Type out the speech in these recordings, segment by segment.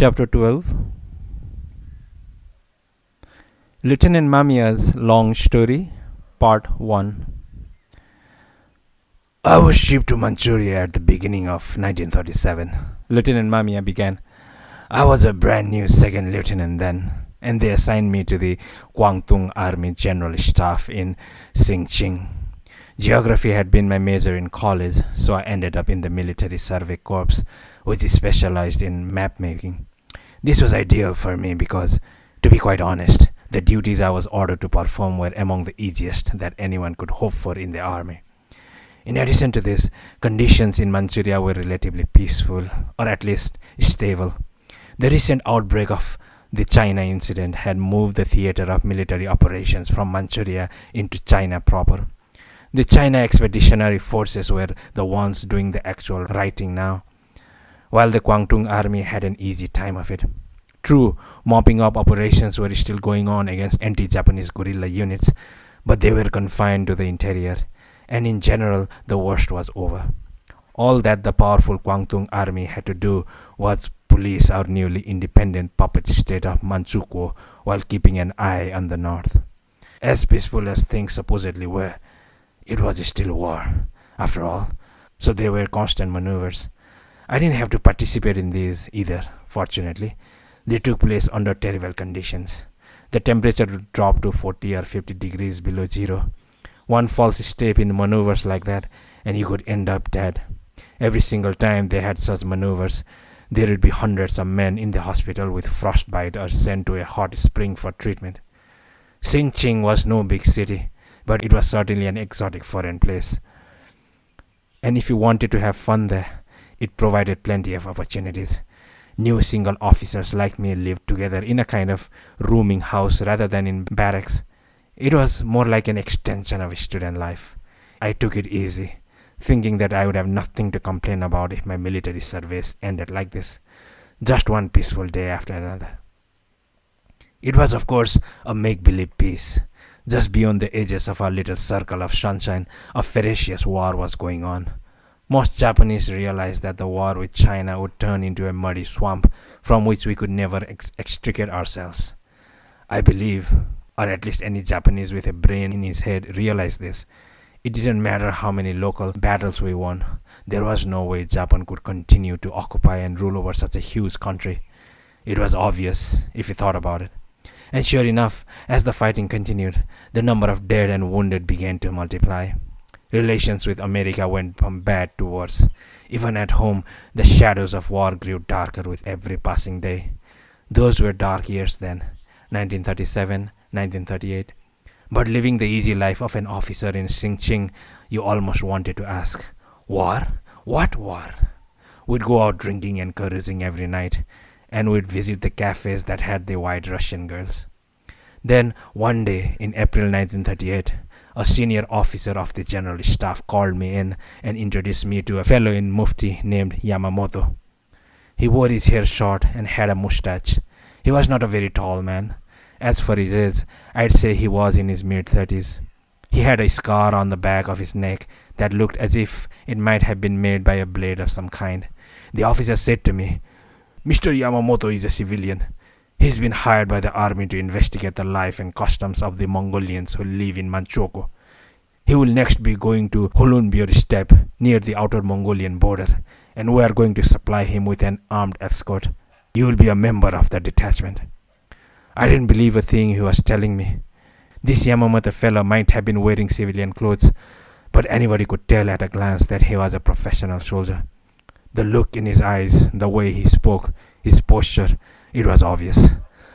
Chapter 12. Lieutenant Mamiya's Long Story, Part 1. I was shipped to Manchuria at the beginning of 1937, Lieutenant Mamiya began. I was a brand new second lieutenant then, and they assigned me to the Kwangtung Army General Staff in Xinjiang. Geography had been my major in college, so I ended up in the Military Survey Corps, which specialized in map making. This was ideal for me because, to be quite honest, the duties I was ordered to perform were among the easiest that anyone could hope for in the army. In addition to this, conditions in Manchuria were relatively peaceful, or at least stable. The recent outbreak of the China incident had moved the theater of military operations from Manchuria into China proper. The China Expeditionary Forces were the ones doing the actual writing now, while the Kwangtung Army had an easy time of it. True, mopping up operations were still going on against anti-Japanese guerrilla units, but they were confined to the interior, and in general, the worst was over. All that the powerful Kwangtung Army had to do was police our newly independent puppet state of Manchukuo while keeping an eye on the north. As peaceful as things supposedly were, it was still war, after all, so there were constant maneuvers. I didn't have to participate in these either, fortunately. They took place under terrible conditions. The temperature would drop to 40 or 50 degrees below zero. One false step in maneuvers like that, and you could end up dead. Every single time they had such maneuvers, there would be hundreds of men in the hospital with frostbite or sent to a hot spring for treatment. Xinjiang was no big city, but it was certainly an exotic foreign place. And if you wanted to have fun there, it provided plenty of opportunities. New single officers like me lived together in a kind of rooming house rather than in barracks. It was more like an extension of student life. I took it easy, thinking that I would have nothing to complain about if my military service ended like this, just one peaceful day after another. It was, of course, a make-believe peace. Just beyond the edges of our little circle of sunshine, a ferocious war was going on. Most Japanese realized that the war with China would turn into a muddy swamp from which we could never extricate ourselves. I believe, or at least any Japanese with a brain in his head realized this. It didn't matter how many local battles we won. There was no way Japan could continue to occupy and rule over such a huge country. It was obvious if you thought about it. And sure enough, as the fighting continued, the number of dead and wounded began to multiply. Relations with America went from bad to worse. Even at home, the shadows of war grew darker with every passing day. Those were dark years then, 1937, 1938. But living the easy life of an officer in Xinjiang, you almost wanted to ask, war? What war? We'd go out drinking and carousing every night, and we'd visit the cafes that had the white Russian girls. Then, one day in April 1938, a senior officer of the general staff called me in and introduced me to a fellow in mufti named Yamamoto. He wore his hair short and had a mustache. He was not a very tall man. As for his age, I'd say he was in his mid-30s. He had a scar on the back of his neck that looked as if it might have been made by a blade of some kind. The officer said to me, "Mr. Yamamoto is a civilian. He's been hired by the army to investigate the life and customs of the Mongolians who live in Manchukuo. He will next be going to Hulunbuir steppe near the outer Mongolian border, and we are going to supply him with an armed escort. You will be a member of the detachment." I didn't believe a thing he was telling me. This Yamamoto fellow might have been wearing civilian clothes, but anybody could tell at a glance that he was a professional soldier. The look in his eyes, the way he spoke, his posture, it was obvious.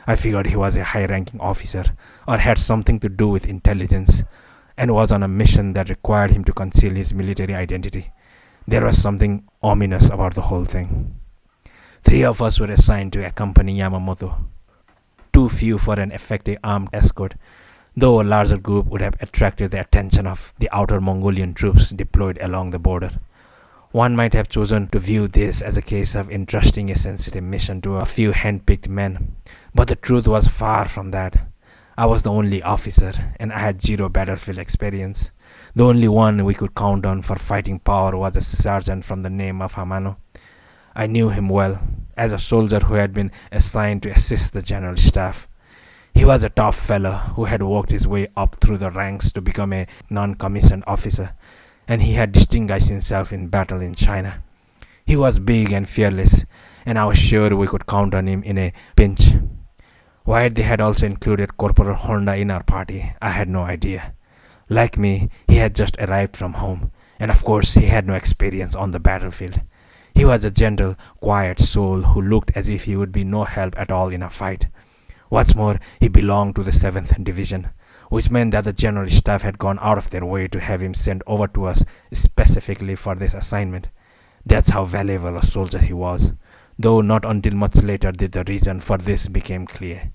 I figured he was a high-ranking officer or had something to do with intelligence and was on a mission that required him to conceal his military identity. There was something ominous about the whole thing. 3 of us were assigned to accompany Yamamoto. Too few for an effective armed escort, though a larger group would have attracted the attention of the outer Mongolian troops deployed along the border. One might have chosen to view this as a case of entrusting a sensitive mission to a few hand-picked men, but the truth was far from that. I was the only officer, and I had 0 battlefield experience. The only one we could count on for fighting power was a sergeant from the name of Hamano. I knew him well. as a soldier who had been assigned to assist the general staff. He was a tough fellow who had worked his way up through the ranks to become a non-commissioned officer, and he had distinguished himself in battle in China. He was big and fearless, and I was sure we could count on him in a pinch. Why they had also included Corporal Honda in our party, I had no idea. Like me, he had just arrived from home, and of course he had no experience on the battlefield. He was a gentle, quiet soul who looked as if he would be no help at all in a fight. What's more, he belonged to the 7th Division, which meant that the general staff had gone out of their way to have him sent over to us specifically for this assignment. That's how valuable a soldier he was, though not until much later did the reason for this become clear.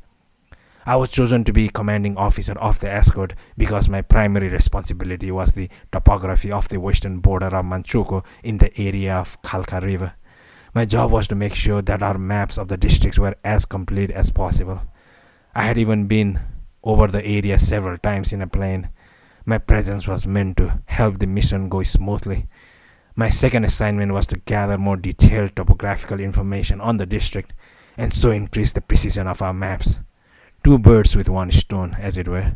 I was chosen to be commanding officer of the escort because my primary responsibility was the topography of the western border of Manchukuo in the area of Khalkha River. My job was to make sure that our maps of the districts were as complete as possible. I had even been over the area several times in a plane. My presence was meant to help the mission go smoothly. My second assignment was to gather more detailed topographical information on the district and so increase the precision of our maps. 2 birds with 1 stone, as it were.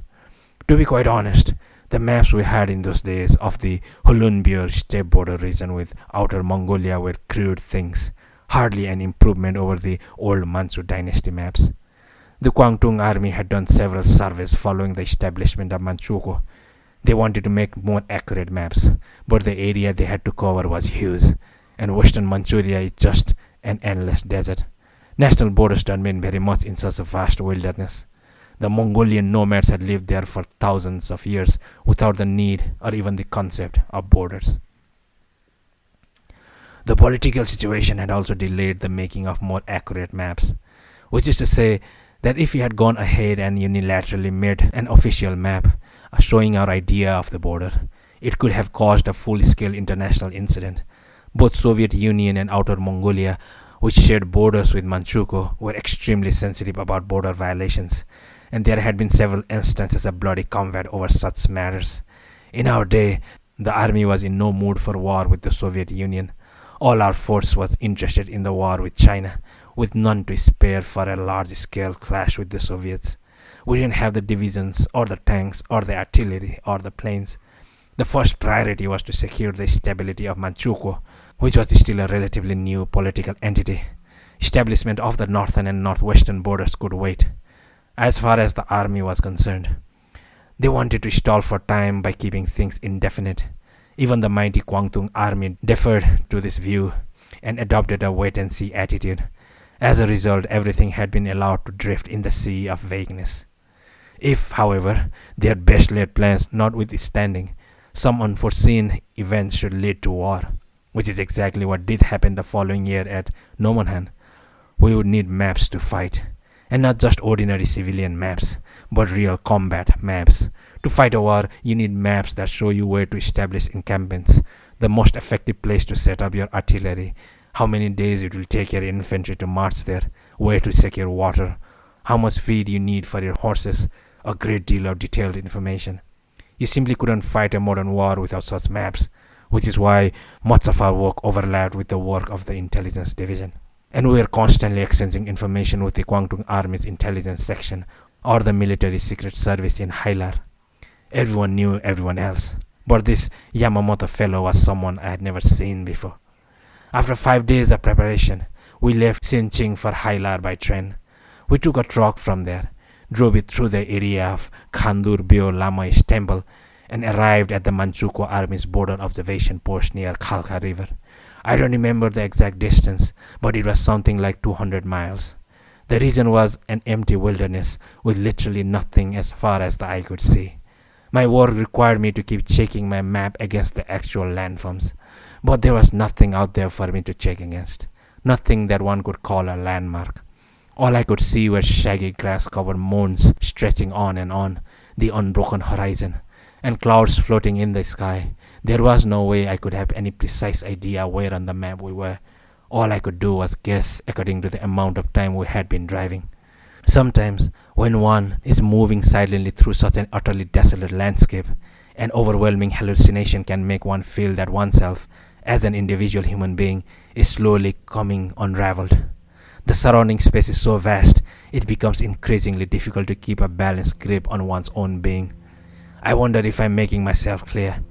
To be quite honest, the maps we had in those days of the Hulunbuir steppe border region with Outer Mongolia were crude things, hardly an improvement over the old Manchu dynasty maps. The Kwangtung army had done several surveys following the establishment of Manchukuo. They wanted to make more accurate maps, but the area they had to cover was huge, and western Manchuria is just an endless desert. National borders don't mean very much in such a vast wilderness. The Mongolian nomads had lived there for thousands of years without the need or even the concept of borders. The political situation had also delayed the making of more accurate maps, which is to say that if we had gone ahead and unilaterally made an official map showing our idea of the border, it could have caused a full-scale international incident. Both Soviet Union and Outer Mongolia, which shared borders with Manchukuo, were extremely sensitive about border violations, and there had been several instances of bloody combat over such matters. In our day, the army was in no mood for war with the Soviet Union. All our force was interested in the war with China, with none to spare for a large-scale clash with the Soviets. We didn't have the divisions, or the tanks, or the artillery, or the planes. The first priority was to secure the stability of Manchukuo, which was still a relatively new political entity. Establishment of the northern and northwestern borders could wait. As far as the army was concerned, they wanted to stall for time by keeping things indefinite. Even the mighty Kwangtung army deferred to this view and adopted a wait-and-see attitude. As a result, everything had been allowed to drift in the sea of vagueness. If, however, their best-laid plans notwithstanding, some unforeseen events should lead to war, which is exactly what did happen the following year at Nomonhan, we would need maps to fight. And not just ordinary civilian maps, but real combat maps. To fight a war, you need maps that show you where to establish encampments, the most effective place to set up your artillery, how many days it will take your infantry to march there, where to secure water, how much feed you need for your horses, a great deal of detailed information. You simply couldn't fight a modern war without such maps, which is why much of our work overlapped with the work of the intelligence division. And we were constantly exchanging information with the Kwangtung Army's intelligence section or the military secret service in Hailar. Everyone knew everyone else, but this Yamamoto fellow was someone I had never seen before. After 5 days of preparation, we left Xinqing for Hailar by train. We took a truck from there, drove it through the area of Khandur Bio Lamai's temple, and arrived at the Manchukuo Army's border observation post near Khalkha River. I don't remember the exact distance, but it was something like 200 miles. The region was an empty wilderness with literally nothing as far as the eye could see. My work required me to keep checking my map against the actual landforms, but there was nothing out there for me to check against, nothing that one could call a landmark. All I could see were shaggy grass-covered mounds stretching on, the unbroken horizon, and clouds floating in the sky. There was no way I could have any precise idea where on the map we were. All I could do was guess according to the amount of time we had been driving. Sometimes, when one is moving silently through such an utterly desolate landscape, an overwhelming hallucination can make one feel that oneself, as an individual human being, is slowly coming unraveled. The surrounding space is so vast, it becomes increasingly difficult to keep a balanced grip on one's own being. I wonder if I'm making myself clear.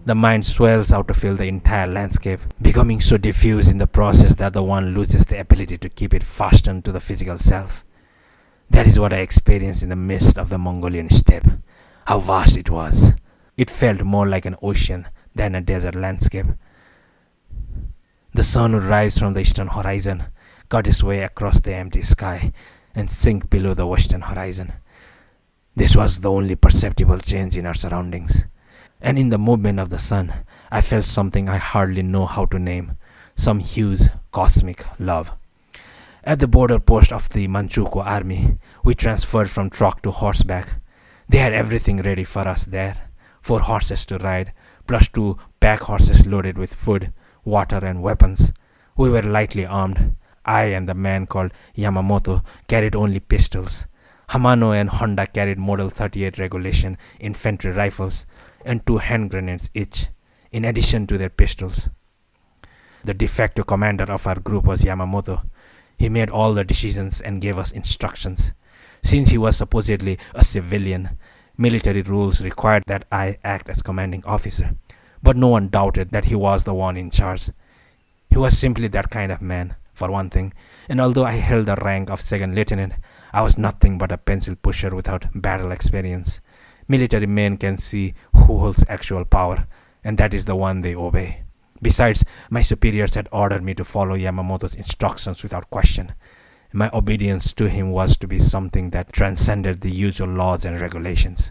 The mind swells out to fill the entire landscape, becoming so diffuse in the process that the one loses the ability to keep it fastened to the physical self. That is what I experienced in the midst of the Mongolian steppe. How vast it was. It felt more like an ocean than a desert landscape. The sun would rise from the eastern horizon, cut its way across the empty sky, and sink below the western horizon. This was the only perceptible change in our surroundings. And in the movement of the sun, I felt something I hardly know how to name, some huge cosmic love. At the border post of the Manchukuo army, we transferred from truck to horseback. They had everything ready for us there. 4 horses to ride, plus 2 pack horses loaded with food, water and weapons. We were lightly armed. I and the man called Yamamoto carried only pistols. Hamano and Honda carried Model 38 regulation infantry rifles and 2 hand grenades each, in addition to their pistols. The de facto commander of our group was Yamamoto. He made all the decisions and gave us instructions. Since he was supposedly a civilian, military rules required that I act as commanding officer, but no one doubted that he was the one in charge. He was simply that kind of man, for one thing, and although I held the rank of second lieutenant, I was nothing but a pencil pusher without battle experience. Military men can see who holds actual power, and that is the one they obey. Besides, my superiors had ordered me to follow Yamamoto's instructions without question. My obedience to him was to be something that transcended the usual laws and regulations.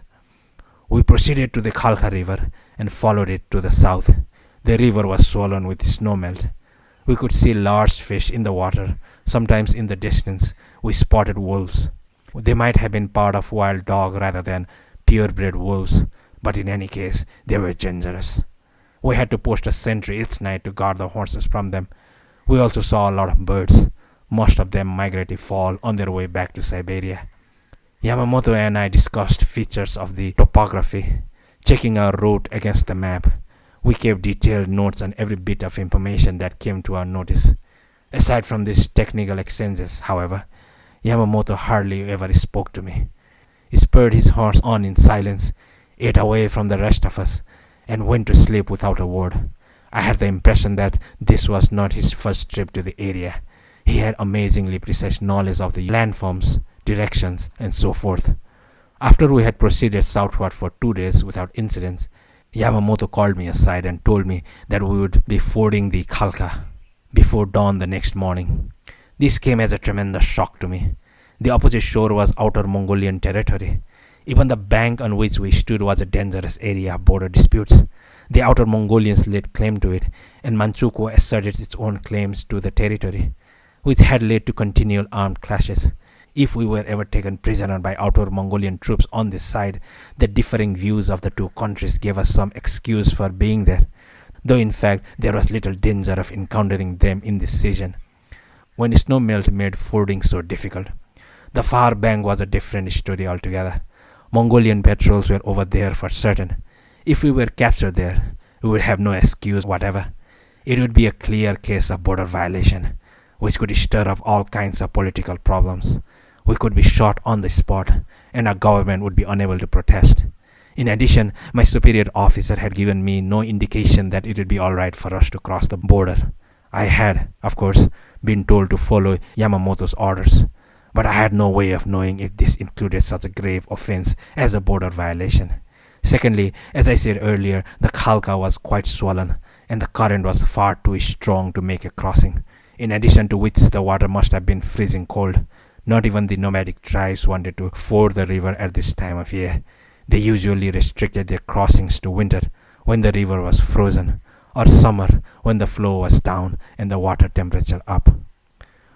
We proceeded to the Khalkha River and followed it to the south. The river was swollen with snowmelt. We could see large fish in the water. Sometimes in the distance, we spotted wolves. They might have been part of wild dog rather than purebred wolves, but in any case, they were dangerous. We had to post a sentry each night to guard the horses from them. We also saw a lot of birds. Most of them migrated fall on their way back to Siberia. Yamamoto and I discussed features of the topography, checking our route against the map. We kept detailed notes on every bit of information that came to our notice. Aside from these technical exchanges, however, Yamamoto hardly ever spoke to me. He spurred his horse on in silence, ate away from the rest of us, and went to sleep without a word. I had the impression that this was not his first trip to the area. He had amazingly precise knowledge of the landforms, directions, and so forth. After we had proceeded southward for 2 days without incidents, Yamamoto called me aside and told me that we would be fording the Khalkha before dawn the next morning. This came as a tremendous shock to me. The opposite shore was outer Mongolian territory. Even the bank on which we stood was a dangerous area of border disputes. The outer Mongolians laid claim to it, and Manchukuo asserted its own claims to the territory, which had led to continual armed clashes. If we were ever taken prisoner by outer Mongolian troops on this side, the differing views of the two countries gave us some excuse for being there, though in fact there was little danger of encountering them in this season, when snow melt made fording so difficult. The far bank was a different story altogether. Mongolian patrols were over there for certain. If we were captured there, we would have no excuse whatever. It would be a clear case of border violation, which could stir up all kinds of political problems. We could be shot on the spot, and our government would be unable to protest. In addition, my superior officer had given me no indication that it would be alright for us to cross the border. I had, of course, been told to follow Yamamoto's orders, but I had no way of knowing if this included such a grave offense as a border violation. Secondly, as I said earlier, the Khalkha was quite swollen, and the current was far too strong to make a crossing, in addition to which the water must have been freezing cold. Not even the nomadic tribes wanted to ford the river at this time of year. They usually restricted their crossings to winter, when the river was frozen, or summer, when the flow was down and the water temperature up.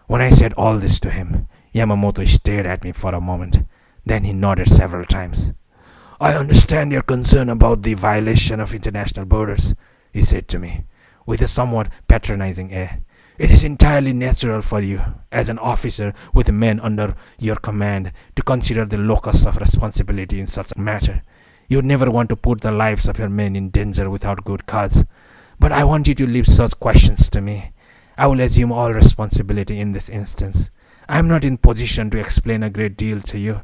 When I said all this to him, Yamamoto stared at me for a moment. Then he nodded several times. "I understand your concern about the violation of international borders," he said to me, with a somewhat patronizing air. "It is entirely natural for you, as an officer with men under your command, to consider the locus of responsibility in such a matter. You would never want to put the lives of your men in danger without good cause. But I want you to leave such questions to me. I will assume all responsibility in this instance. I am not in position to explain a great deal to you,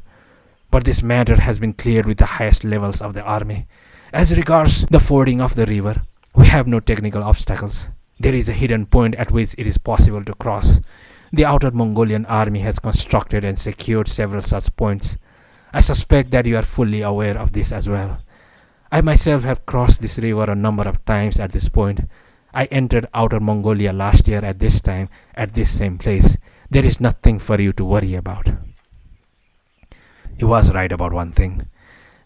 but this matter has been cleared with the highest levels of the army. As regards the fording of the river, we have no technical obstacles. There is a hidden point at which it is possible to cross. The outer Mongolian army has constructed and secured several such points. I suspect that you are fully aware of this as well. I myself have crossed this river a number of times at this point. I entered Outer Mongolia last year at this time, at this same place. There is nothing for you to worry about. He was right about one thing.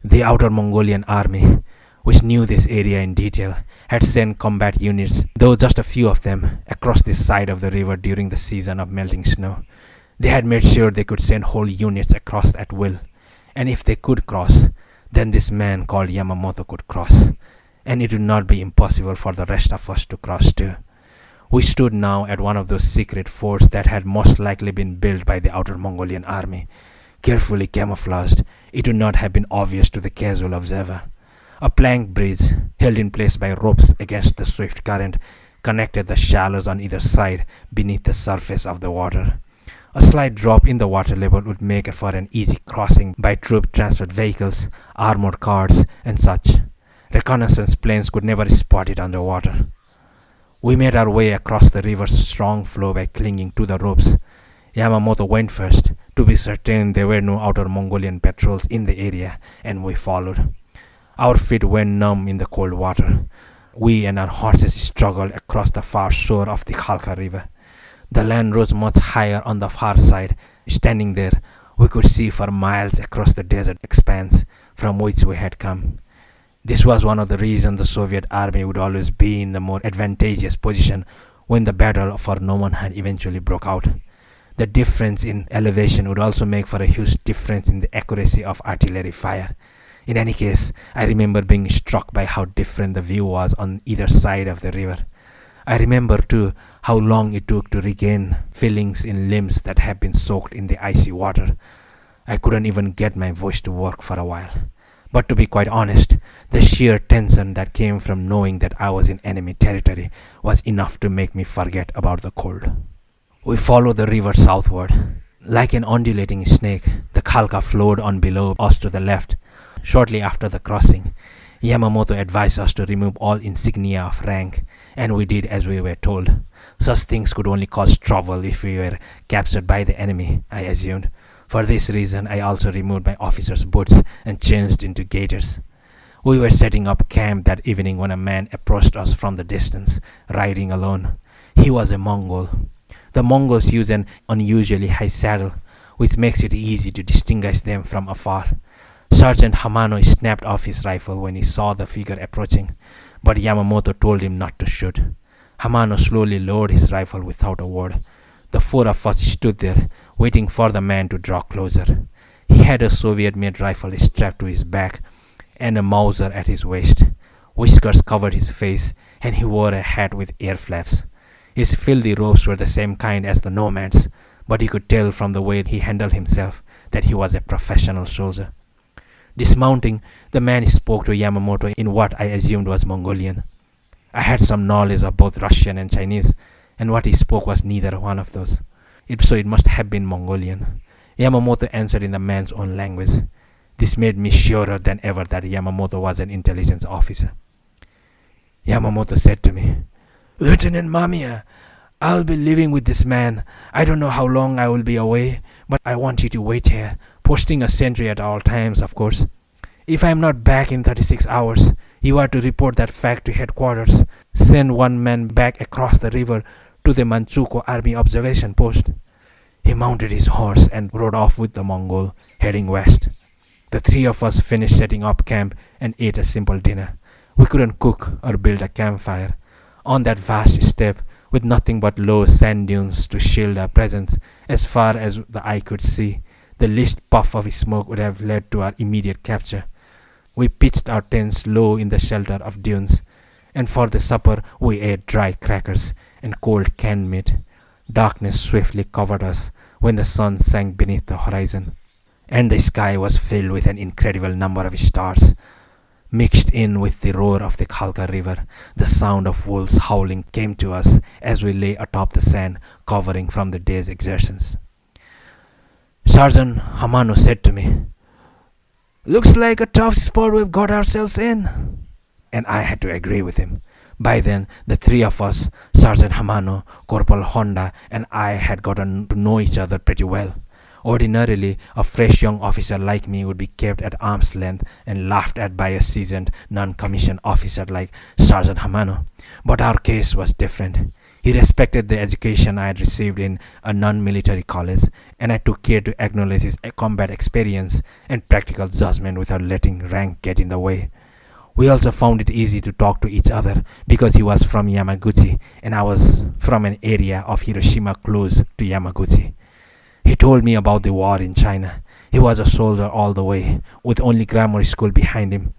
The Outer Mongolian army, which knew this area in detail, had sent combat units, though just a few of them, across this side of the river during the season of melting snow. They had made sure they could send whole units across at will, and if they could cross, then this man called Yamamoto could cross, and it would not be impossible for the rest of us to cross too. We stood now at one of those secret forts that had most likely been built by the Outer Mongolian army. Carefully camouflaged, it would not have been obvious to the casual observer. A plank bridge, held in place by ropes against the swift current, connected the shallows on either side beneath the surface of the water. A slight drop in the water level would make for an easy crossing by troop-transferred vehicles, armored cars, and such. Reconnaissance planes could never spot it underwater. We made our way across the river's strong flow by clinging to the ropes. Yamamoto went first, to be certain there were no Outer Mongolian patrols in the area, and we followed. Our feet went numb in the cold water. We and our horses struggled across the far shore of the Khalkha River. The land rose much higher on the far side. Standing there, we could see for miles across the desert expanse from which we had come. This was one of the reasons the Soviet army would always be in the more advantageous position when the battle for Nomonhan eventually broke out. The difference in elevation would also make for a huge difference in the accuracy of artillery fire. In any case, I remember being struck by how different the view was on either side of the river. I remember too how long it took to regain feelings in limbs that had been soaked in the icy water. I couldn't even get my voice to work for a while. But to be quite honest, the sheer tension that came from knowing that I was in enemy territory was enough to make me forget about the cold. We followed the river southward. Like an undulating snake, the Khalkha flowed on below us to the left. Shortly after the crossing, Yamamoto advised us to remove all insignia of rank, and we did as we were told. Such things could only cause trouble if we were captured by the enemy, I assumed. For this reason, I also removed my officer's boots and changed into gaiters. We were setting up camp that evening when a man approached us from the distance, riding alone. He was a Mongol. The Mongols use an unusually high saddle, which makes it easy to distinguish them from afar. Sergeant Hamano snapped off his rifle when he saw the figure approaching, but Yamamoto told him not to shoot. Hamano slowly lowered his rifle without a word. The four of us stood there, waiting for the man to draw closer. He had a Soviet-made rifle strapped to his back and a Mauser at his waist. Whiskers covered his face, and he wore a hat with air flaps. His filthy robes were the same kind as the nomad's, but you could tell from the way he handled himself that he was a professional soldier. Dismounting, the man spoke to Yamamoto in what I assumed was Mongolian. I had some knowledge of both Russian and Chinese, and what he spoke was neither one of those. So it must have been Mongolian. Yamamoto answered in the man's own language. This made me surer than ever that Yamamoto was an intelligence officer. Yamamoto said to me, "Lieutenant Mamiya, I will be living with this man. I don't know how long I will be away, but I want you to wait here, posting a sentry at all times, of course. If I am not back in 36 hours, you are to report that fact to headquarters. Send one man back across the river to the Manchukuo Army Observation Post." He mounted his horse and rode off with the Mongol, heading west. The three of us finished setting up camp and ate a simple dinner. We couldn't cook or build a campfire. On that vast steppe, with nothing but low sand dunes to shield our presence, as far as the eye could see, the least puff of smoke would have led to our immediate capture. We pitched our tents low in the shelter of dunes, and for the supper we ate dry crackers and cold canned meat. Darkness swiftly covered us when the sun sank beneath the horizon, and the sky was filled with an incredible number of stars. Mixed in with the roar of the Khalkha River, the sound of wolves howling came to us as we lay atop the sand covering from the day's exertions. Sergeant Hamano said to me, "Looks like a tough spot we've got ourselves in." And I had to agree with him. By then, the three of us, Sergeant Hamano, Corporal Honda, and I had gotten to know each other pretty well. Ordinarily, a fresh young officer like me would be kept at arm's length and laughed at by a seasoned, non-commissioned officer like Sergeant Hamano. But our case was different. He respected the education I had received in a non-military college, and I took care to acknowledge his combat experience and practical judgment without letting rank get in the way. We also found it easy to talk to each other because he was from Yamaguchi and I was from an area of Hiroshima close to Yamaguchi. He told me about the war in China. He was a soldier all the way, with only grammar school behind him.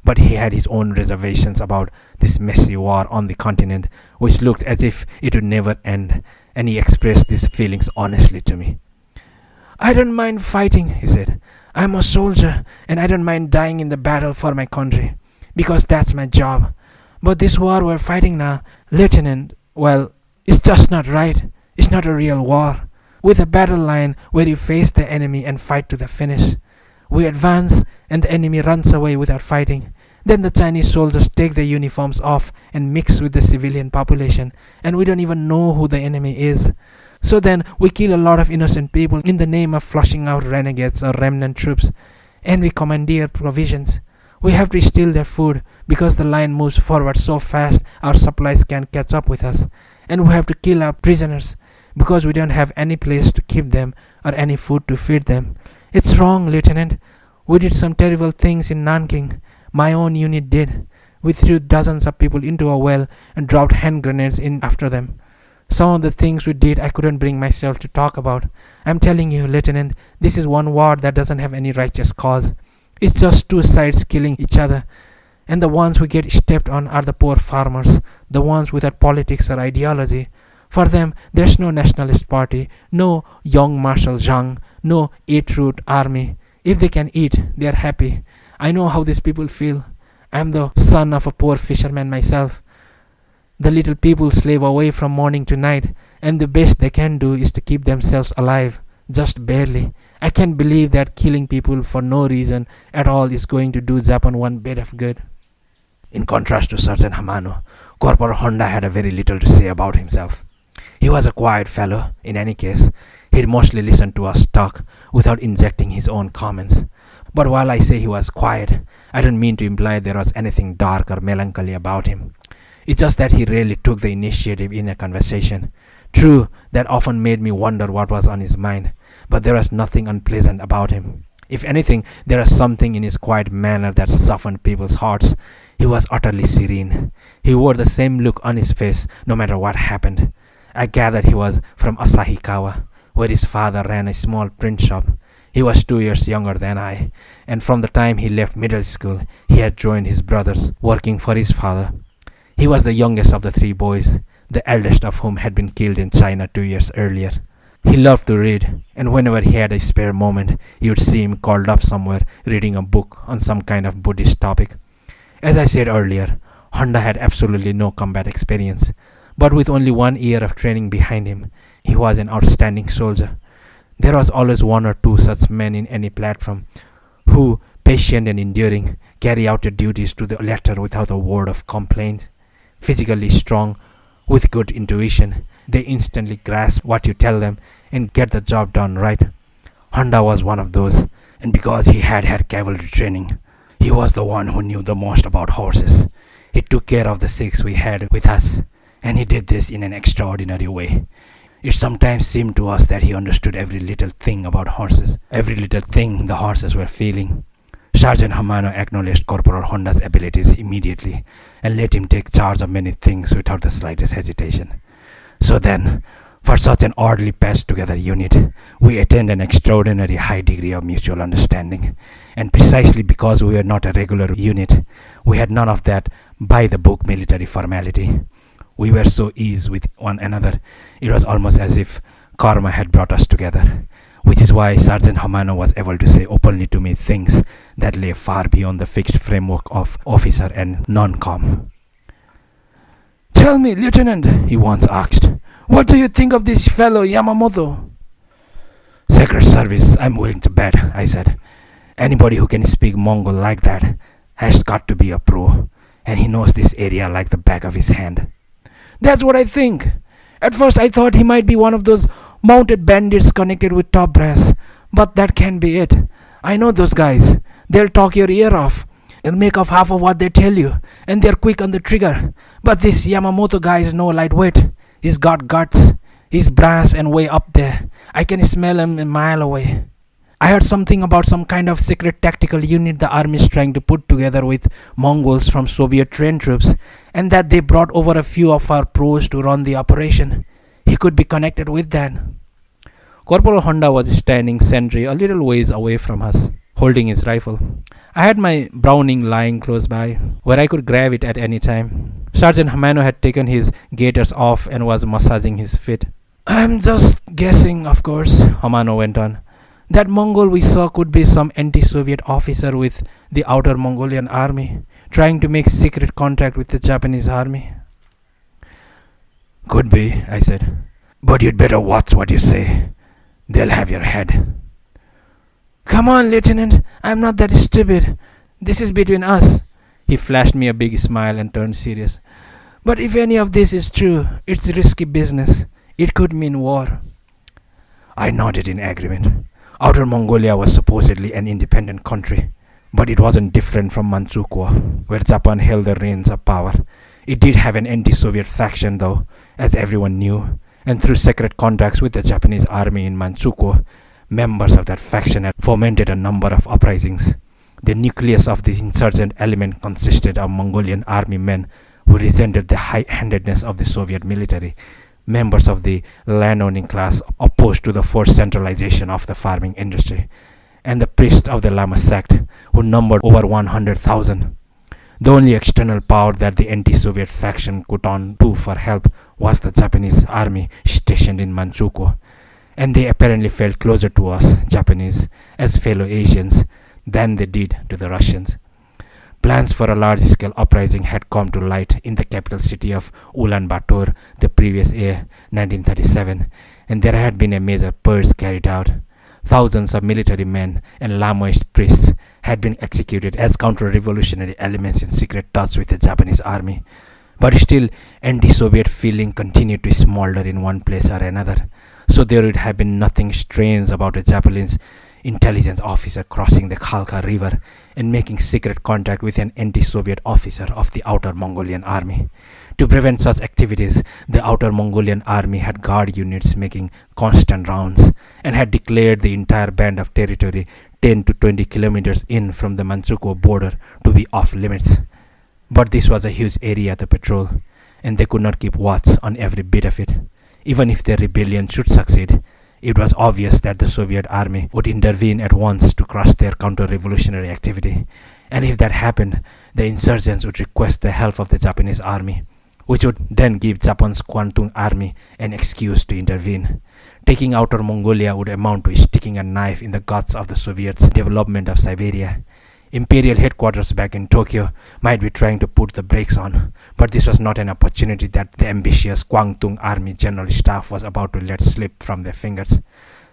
But he had his own reservations about this messy war on the continent, which looked as if it would never end, and he expressed these feelings honestly to me. "I don't mind fighting," he said. "I'm a soldier, and I don't mind dying in the battle for my country, because that's my job. But this war we're fighting now, Lieutenant, well, it's just not right. It's not a real war. With a battle line where you face the enemy and fight to the finish. We advance, and the enemy runs away without fighting. Then the Chinese soldiers take their uniforms off and mix with the civilian population, and we don't even know who the enemy is. So then we kill a lot of innocent people in the name of flushing out renegades or remnant troops, and we commandeer provisions. We have to steal their food because the line moves forward so fast our supplies can't catch up with us, and we have to kill our prisoners because we don't have any place to keep them or any food to feed them. It's wrong, Lieutenant. We did some terrible things in Nanking. My own unit did. We threw dozens of people into a well and dropped hand grenades in after them. Some of the things we did I couldn't bring myself to talk about. I'm telling you, Lieutenant, this is one war that doesn't have any righteous cause. It's just two sides killing each other. And the ones who get stepped on are the poor farmers, the ones without politics or ideology. For them, there's no nationalist party, no young Marshal Zhang, no 8-root army. If they can eat, they are happy. I know how these people feel. I'm the son of a poor fisherman myself. The little people slave away from morning to night, and the best they can do is to keep themselves alive, just barely. I can't believe that killing people for no reason at all is going to do Japan one bit of good." In contrast to Sergeant Hamano, Corporal Honda had a very little to say about himself. He was a quiet fellow, in any case. He'd mostly listen to us talk without injecting his own comments. But while I say he was quiet, I don't mean to imply there was anything dark or melancholy about him. It's just that he rarely took the initiative in a conversation. True, that often made me wonder what was on his mind, but there was nothing unpleasant about him. If anything, there was something in his quiet manner that softened people's hearts. He was utterly serene. He wore the same look on his face no matter what happened. I gathered he was from Asahikawa, where his father ran a small print shop. He was 2 years younger than I, and from the time he left middle school, he had joined his brothers, working for his father. He was the youngest of the three boys, the eldest of whom had been killed in China 2 years earlier. He loved to read, and whenever he had a spare moment, you would see him curled up somewhere reading a book on some kind of Buddhist topic. As I said earlier, Honda had absolutely no combat experience, but with only 1 year of training behind him, he was an outstanding soldier. There was always one or two such men in any platform who, patient and enduring, carry out their duties to the letter without a word of complaint. Physically strong, with good intuition, they instantly grasp what you tell them and get the job done right. Honda was one of those, and because he had had cavalry training, he was the one who knew the most about horses. He took care of the 6 we had with us, and he did this in an extraordinary way. It sometimes seemed to us that he understood every little thing about horses, every little thing the horses were feeling. Sergeant Hamano acknowledged Corporal Honda's abilities immediately and let him take charge of many things without the slightest hesitation. So then, for such an oddly patched together unit, we attained an extraordinary high degree of mutual understanding. And precisely because we were not a regular unit, we had none of that by-the-book military formality. We were so easy with one another, it was almost as if karma had brought us together, which is why Sergeant Hamano was able to say openly to me things that lay far beyond the fixed framework of officer and non-com. "Tell me, Lieutenant," he once asked, "what do you think of this fellow Yamamoto?" Secret Service, I'm willing to bet, I said. Anybody who can speak Mongol like that has got to be a pro, and he knows this area like the back of his hand. That's what I think. At first I thought he might be one of those mounted bandits connected with top brass, but that can't be it. I know those guys. They'll talk your ear off and make off half of what they tell you, and they're quick on the trigger. But this Yamamoto guy is no lightweight. He's got guts. He's brass and way up there. I can smell him a mile away. I heard something about some kind of secret tactical unit the army is trying to put together with Mongols from Soviet trained troops, and that they brought over a few of our pros to run the operation. He could be connected with that. Corporal Honda was standing sentry a little ways away from us, holding his rifle. I had my Browning lying close by, where I could grab it at any time. Sergeant Hamano had taken his gaiters off and was massaging his feet. I'm just guessing, of course, Hamano went on. That Mongol we saw could be some anti-Soviet officer with the outer Mongolian army, trying to make secret contact with the Japanese army. Could be, I said. But you'd better watch what you say. They'll have your head. Come on, Lieutenant. I'm not that stupid. This is between us. He flashed me a big smile and turned serious. But if any of this is true, it's risky business. It could mean war. I nodded in agreement. Outer Mongolia was supposedly an independent country, but it wasn't different from Manchukuo, where Japan held the reins of power. It did have an anti-Soviet faction though, as everyone knew, and through secret contacts with the Japanese army in Manchukuo, members of that faction had fomented a number of uprisings. The nucleus of this insurgent element consisted of Mongolian army men who resented the high-handedness of the Soviet military, members of the landowning class opposed to the forced centralization of the farming industry, and the priests of the Lama sect, who numbered over 100,000. The only external power that the anti-Soviet faction could turn to for help was the Japanese army stationed in Manchukuo, and they apparently felt closer to us, Japanese, as fellow Asians, than they did to the Russians. Plans for a large-scale uprising had come to light in the capital city of Ulaanbaatar the previous year, 1937, and there had been a major purge carried out. Thousands of military men and Lamoist priests had been executed as counter-revolutionary elements in secret touch with the Japanese army. But still, anti-Soviet feeling continued to smolder in one place or another, so there would have been nothing strange about a Japanese intelligence officer crossing the Khalkha River and making secret contact with an anti-Soviet officer of the outer Mongolian army. To prevent such activities, the outer Mongolian army had guard units making constant rounds and had declared the entire band of territory 10 to 20 kilometers in from the Manchukuo border to be off limits. But this was a huge area to patrol, and they could not keep watch on every bit of it. Even if their rebellion should succeed, it was obvious that the Soviet army would intervene at once to crush their counter-revolutionary activity, and if that happened, the insurgents would request the help of the Japanese army, which would then give Japan's Kwantung army an excuse to intervene. Taking Outer Mongolia would amount to sticking a knife in the guts of the Soviets' development of Siberia. Imperial headquarters back in Tokyo might be trying to put the brakes on, but this was not an opportunity that the ambitious Kwantung Army General Staff was about to let slip from their fingers.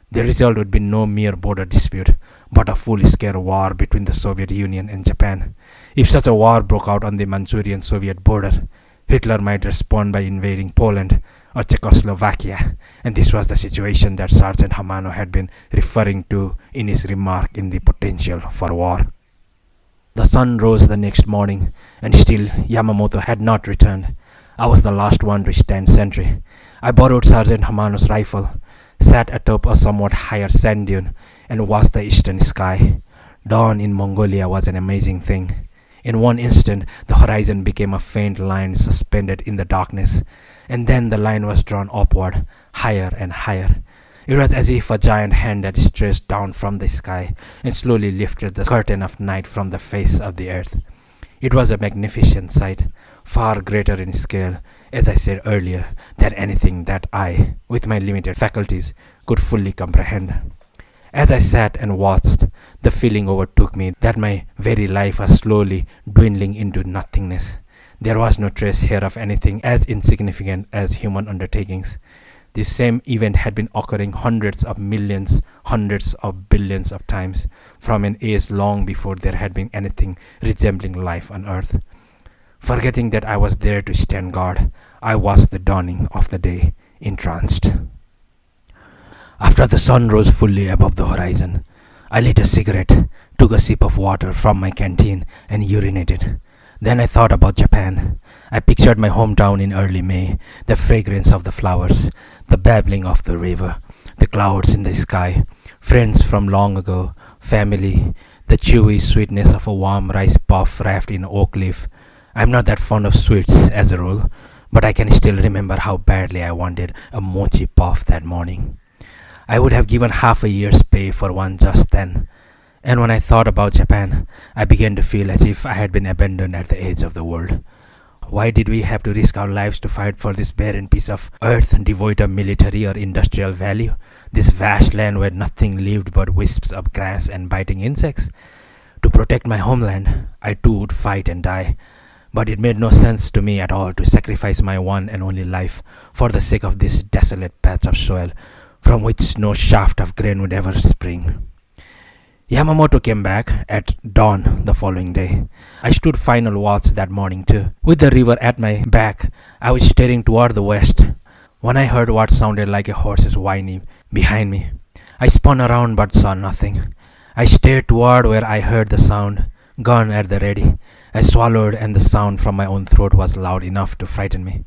The result would be no mere border dispute, but a full-scale war between the Soviet Union and Japan. If such a war broke out on the Manchurian-Soviet border, Hitler might respond by invading Poland or Czechoslovakia, and this was the situation that Sergeant Hamano had been referring to in his remark in the potential for war. The sun rose the next morning, and still Yamamoto had not returned. I was the last one to stand sentry. I borrowed Sergeant Hamano's rifle, sat atop a somewhat higher sand dune, and watched the eastern sky. Dawn in Mongolia was an amazing thing. In one instant, the horizon became a faint line suspended in the darkness, and then the line was drawn upward, higher and higher. It was as if a giant hand had stretched down from the sky and slowly lifted the curtain of night from the face of the earth. It was a magnificent sight, far greater in scale, as I said earlier, than anything that I, with my limited faculties, could fully comprehend. As I sat and watched, the feeling overtook me that my very life was slowly dwindling into nothingness. There was no trace here of anything as insignificant as human undertakings. This same event had been occurring hundreds of millions, hundreds of billions of times from an age long before there had been anything resembling life on earth. Forgetting that I was there to stand guard, I watched the dawning of the day, entranced. After the sun rose fully above the horizon, I lit a cigarette, took a sip of water from my canteen, and urinated. Then I thought about Japan. I pictured my hometown in early May, the fragrance of the flowers, the babbling of the river, the clouds in the sky, friends from long ago, family, the chewy sweetness of a warm rice puff wrapped in oak leaf. I'm not that fond of sweets as a rule, but I can still remember how badly I wanted a mochi puff that morning. I would have given half a year's pay for one just then. And when I thought about Japan, I began to feel as if I had been abandoned at the edge of the world. Why did we have to risk our lives to fight for this barren piece of earth devoid of military or industrial value? This vast land where nothing lived but wisps of grass and biting insects? To protect my homeland, I too would fight and die. But it made no sense to me at all to sacrifice my one and only life for the sake of this desolate patch of soil from which no shaft of grain would ever spring. Yamamoto came back at dawn the following day. I stood final watch that morning too. With the river at my back, I was staring toward the west when I heard what sounded like a horse's whinny behind me. I spun around but saw nothing. I stared toward where I heard the sound, gun at the ready. I swallowed, and the sound from my own throat was loud enough to frighten me.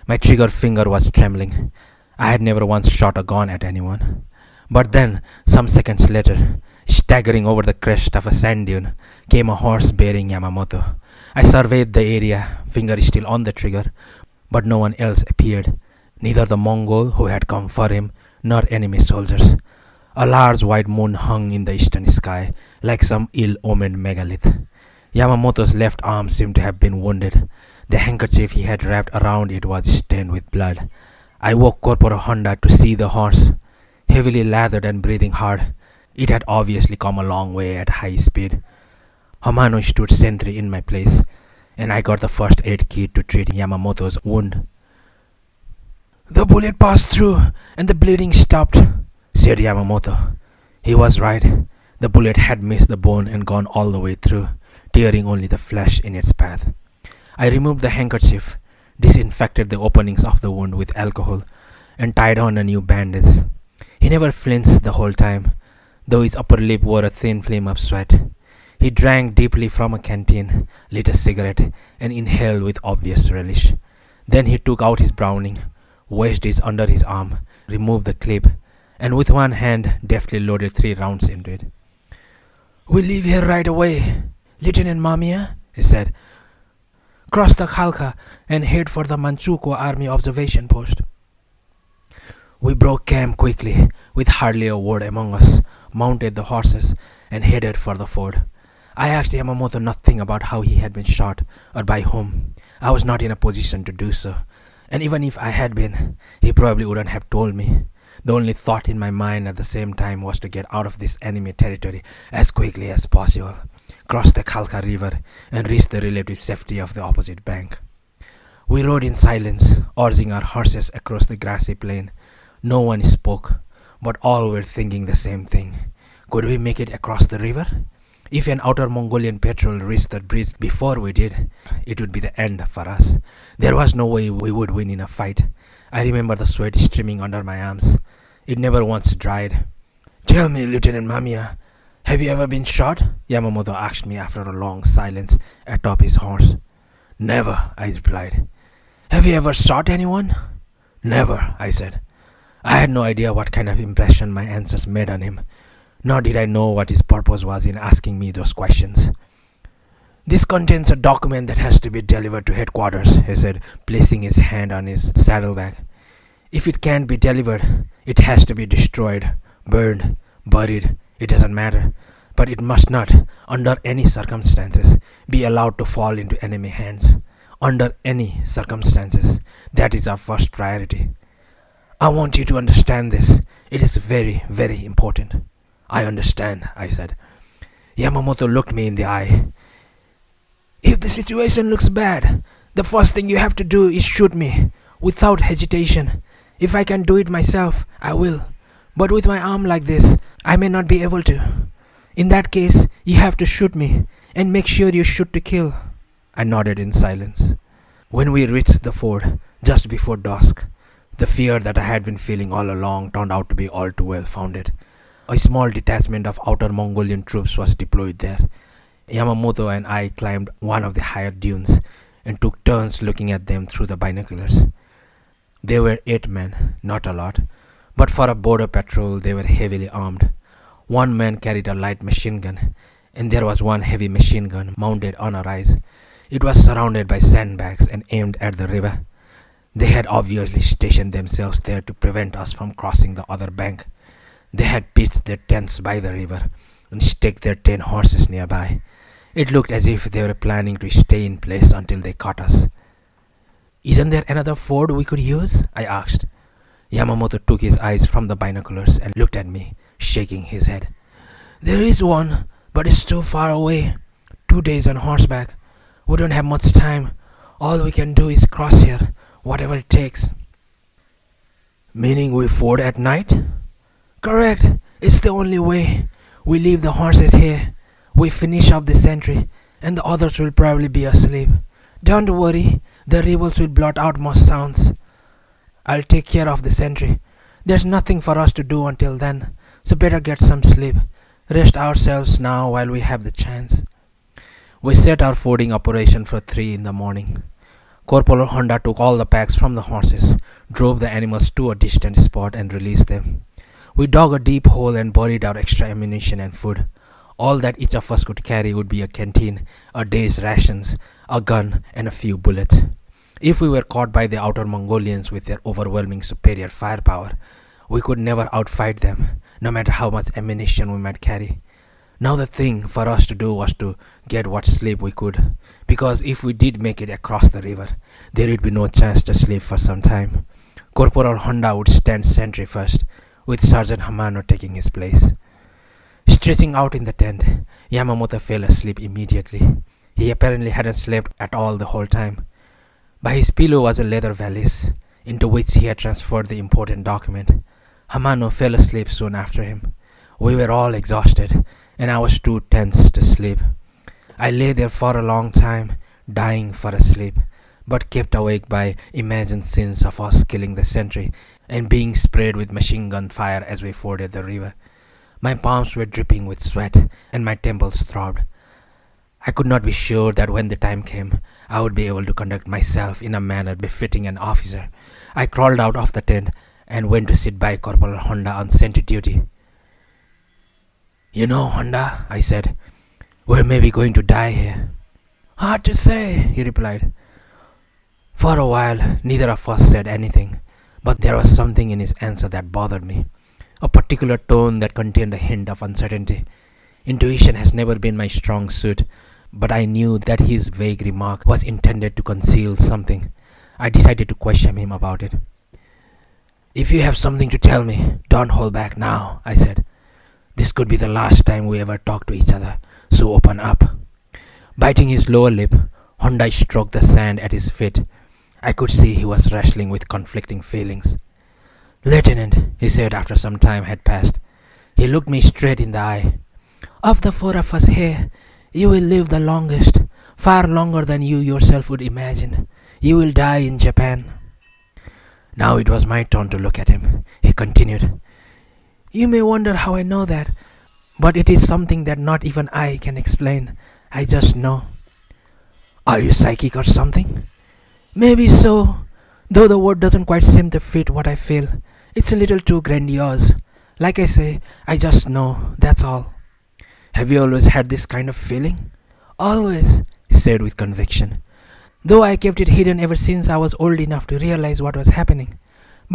My trigger finger was trembling. I had never once shot a gun at anyone. But then, some seconds later, staggering over the crest of a sand dune, came a horse bearing Yamamoto. I surveyed the area, finger still on the trigger, but no one else appeared, neither the Mongol who had come for him, nor enemy soldiers. A large white moon hung in the eastern sky, like some ill-omened megalith. Yamamoto's left arm seemed to have been wounded. The handkerchief he had wrapped around it was stained with blood. I woke Corporal Honda to see the horse, heavily lathered and breathing hard. It had obviously come a long way at high speed. Hamano stood sentry in my place, and I got the first aid kit to treat Yamamoto's wound. "The bullet passed through, and the bleeding stopped," said Yamamoto. He was right. The bullet had missed the bone and gone all the way through, tearing only the flesh in its path. I removed the handkerchief, disinfected the openings of the wound with alcohol, and tied on a new bandage. He never flinched the whole time, though his upper lip wore a thin film of sweat. He drank deeply from a canteen, lit a cigarette, and inhaled with obvious relish. Then he took out his Browning, wedged it under his arm, removed the clip, and with one hand deftly loaded 3 rounds into it. "We'll leave here right away, Lieutenant Mamiya," he said. "Cross the Khalkha and head for the Manchukuo Army observation post." We broke camp quickly, with hardly a word among us, mounted the horses, and headed for the ford. I asked Yamamoto nothing about how he had been shot or by whom. I was not in a position to do so, and even if I had been, he probably wouldn't have told me. The only thought in my mind at the same time was to get out of this enemy territory as quickly as possible, cross the Khalkha River, and reach the relative safety of the opposite bank. We rode in silence, urging our horses across the grassy plain. No one spoke, but all were thinking the same thing. Could we make it across the river? If an outer Mongolian patrol reached the bridge before we did, it would be the end for us. There was no way we would win in a fight. I remember the sweat streaming under my arms. It never once dried. "Tell me, Lieutenant Mamiya, have you ever been shot?" Yamamoto asked me after a long silence atop his horse. "Never," I replied. "Have you ever shot anyone?" "Never," I said. I had no idea what kind of impression my answers made on him, nor did I know what his purpose was in asking me those questions. "This contains a document that has to be delivered to headquarters," he said, placing his hand on his saddlebag. "If it can't be delivered, it has to be destroyed, burned, buried, it doesn't matter. But it must not, under any circumstances, be allowed to fall into enemy hands. Under any circumstances. That is our first priority. I want you to understand this. It is very, very important." "I understand," I said. Yamamoto looked me in the eye. "If the situation looks bad, the first thing you have to do is shoot me, without hesitation. If I can do it myself, I will. But with my arm like this, I may not be able to. In that case, you have to shoot me, and make sure you shoot to kill. I nodded in silence. When we reached the ford, just before dusk, the fear that I had been feeling all along turned out to be all too well founded. A small detachment of outer Mongolian troops was deployed there. Yamamoto and I climbed one of the higher dunes and took turns looking at them through the binoculars. They were 8 men, not a lot, but for a border patrol they were heavily armed. One man carried a light machine gun, and there was one heavy machine gun mounted on a rise. It was surrounded by sandbags and aimed at the river. They had obviously stationed themselves there to prevent us from crossing the other bank. They had pitched their tents by the river and staked their 10 horses nearby. It looked as if they were planning to stay in place until they caught us. "Isn't there another ford we could use?" I asked. Yamamoto took his eyes from the binoculars and looked at me, shaking his head. "There is one, but it's too far away. 2 days on horseback. We don't have much time. All we can do is cross here, whatever it takes." "Meaning we ford at night?" "Correct. It's the only way. We leave the horses here. We finish up the sentry, and the others will probably be asleep. Don't worry, the rebels will blot out most sounds. I'll take care of the sentry. There's nothing for us to do until then, so better get some sleep. Rest ourselves now while we have the chance." We set our fording operation for 3 in the morning. Corporal Honda took all the packs from the horses, drove the animals to a distant spot and released them. We dug a deep hole and buried our extra ammunition and food. All that each of us could carry would be a canteen, a day's rations, a gun, and a few bullets. If we were caught by the outer Mongolians with their overwhelming superior firepower, we could never outfight them, no matter how much ammunition we might carry. Now the thing for us to do was to get what sleep we could, because if we did make it across the river, there would be no chance to sleep for some time. Corporal Honda would stand sentry first, with Sergeant Hamano taking his place. Stretching out in the tent, Yamamoto fell asleep immediately. He apparently hadn't slept at all the whole time. By his pillow was a leather valise, into which he had transferred the important document. Hamano fell asleep soon after him. We were all exhausted, and I was too tense to sleep. I lay there for a long time, dying for a sleep, but kept awake by imagined scenes of us killing the sentry and being sprayed with machine gun fire as we forded the river. My palms were dripping with sweat, and my temples throbbed. I could not be sure that when the time came, I would be able to conduct myself in a manner befitting an officer. I crawled out of the tent and went to sit by Corporal Honda on sentry duty. "You know, Honda," I said, "we're maybe going to die here." "Hard to say," he replied. For a while, neither of us said anything, but there was something in his answer that bothered me, a particular tone that contained a hint of uncertainty. Intuition has never been my strong suit, but I knew that his vague remark was intended to conceal something. I decided to question him about it. "If you have something to tell me, don't hold back now," I said. "This could be the last time we ever talk to each other, so open up." Biting his lower lip, Honda stroked the sand at his feet. I could see he was wrestling with conflicting feelings. "Lieutenant," he said after some time had passed. He looked me straight in the eye. "Of the 4 of us here, you will live the longest, far longer than you yourself would imagine. You will die in Japan." Now it was my turn to look at him. He continued, "You may wonder how I know that, but it is something that not even I can explain. I just know." "Are you psychic or something?" "Maybe so, though the word doesn't quite seem to fit what I feel. It's a little too grandiose. Like I say, I just know, that's all." "Have you always had this kind of feeling?" "Always," he said with conviction. "Though I kept it hidden ever since I was old enough to realize what was happening.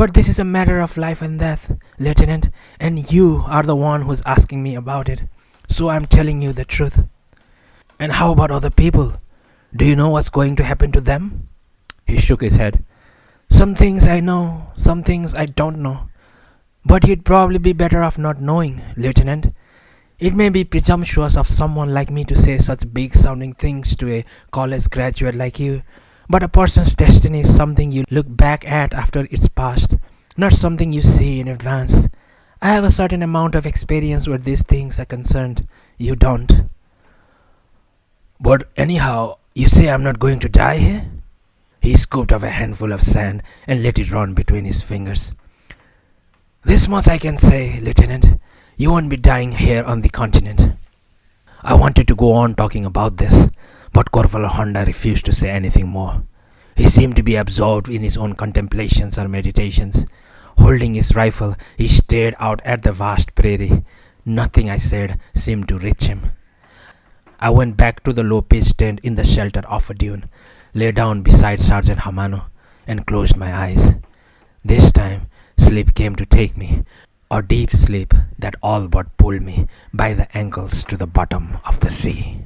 But this is a matter of life and death, Lieutenant, and you are the one who's asking me about it. So I'm telling you the truth." "And how about other people? Do you know what's going to happen to them?" He shook his head. "Some things I know, some things I don't know. But you'd probably be better off not knowing, Lieutenant. It may be presumptuous of someone like me to say such big-sounding things to a college graduate like you, but a person's destiny is something you look back at after it's past. not something you see in advance. I have a certain amount of experience where these things are concerned. You don't. But anyhow, you say I'm not going to die here? He scooped up a handful of sand and let it run between his fingers. This much I can say, Lieutenant. You won't be dying here on the continent. I wanted to go on talking about this, but Corporal Honda refused to say anything more. He seemed to be absorbed in his own contemplations or meditations. Holding his rifle, he stared out at the vast prairie. Nothing I said seemed to reach him. I went back to the low-pitched tent in the shelter of a dune, lay down beside Sergeant Hamano, and closed my eyes. This time, sleep came to take me, a deep sleep that all but pulled me by the ankles to the bottom of the sea.